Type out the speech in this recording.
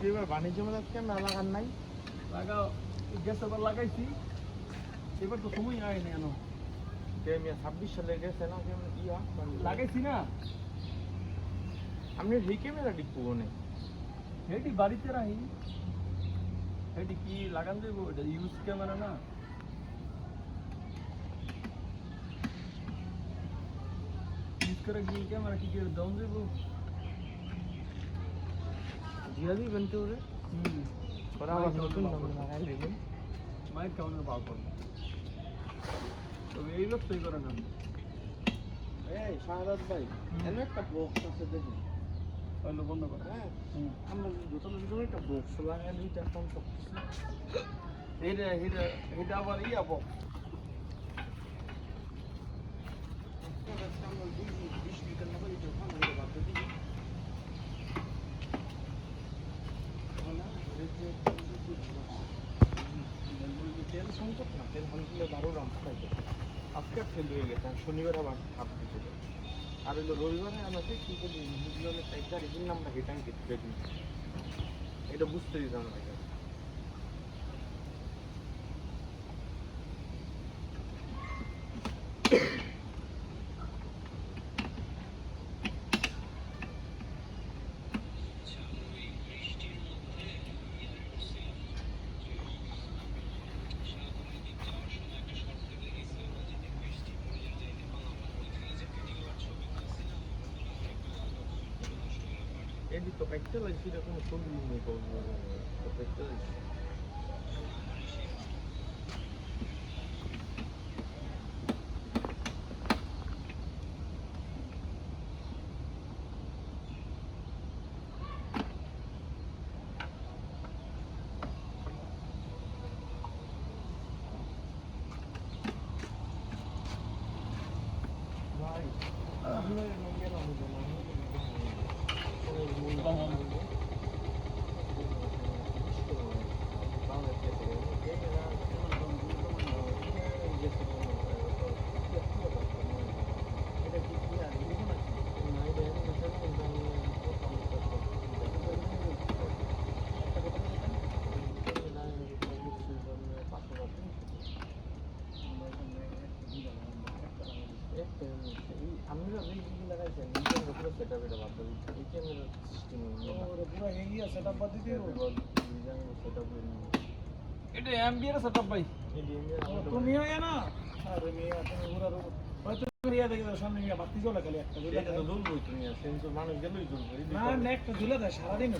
এবার বাণিজ্য মেলার ক্যামেরা লাগান নাই? লাগাও, গেছে এবার লাগাইছি, এবার তো সময় হয় না এনো। 26 সালে গেছে না ইয়া লাগাইছি না, আপনি এই ক্যামেরা টিকবো না হেডি বাড়িতে রাখি, হেডি কি লাগান দেবো, এটা ইউজ ক্যামেরা না। ইউজ করে কি ক্যামেরা কি করে দাম দেবো? জিয়া দিবেন তো ওরে ওরা আবার নতুন নাম লাগাই দেবেন। মায়ের কেমন ভাব করবো, তবে এই ব্যবসাই করে না। এই শাহরাজ ভাই, এমন একটা বক্স আছে দেখুন, তাহলে বন্ধ করে। হ্যাঁ আমরা দোকানের ভিতরে একটা বক্স লাগাই দুইটা ফোন করতেছি। এটা এটা এটা আবার ইয়া বক্স। আমরা 20 লিটার না করে এটা ফোন করে বাদ দিয়ে দিই। তেল সংকট না, তেল সংকটে 12 রাম খাইতে আজকে ফেল হয়ে গেছে, আর শনিবার আবার খাপ দিতে হবে। আর হলো রবিবারে আমাকে কি করি মিলিয়নের টাইপটা রিভিল নামটা হেটাং কেটে দিই, এটা বুঝতে দিতাম না। এটি তো কাটতে লাগছে, এটা কোনো ছবি নেই করবো তো কাটতে লাগছে। ভাই আপনার গেলাম আমরা এই লাগাইছেন নিজের উপরে সেটআপ এটা বাদ দিই, এই ক্যামেরা সিস্টেম ওরে পুরো হেঙ্গিয়া সেটআপ বাদ দিতে হবে। সেটআপ এটা এমবিআর সেটআপ ভাই। তুমি হয় না আরে মিয়া তুমি পুরো হয়তো রিয়া দেখে দাও সামনে মিয়া বাতি জ্বলে খালি একটা জ্বলে এটা তো জ্বলবই, তুমি সেন্সর মানুষ গেলেই জ্বলবে। না না একটা জ্বলে দেয় সারাদিন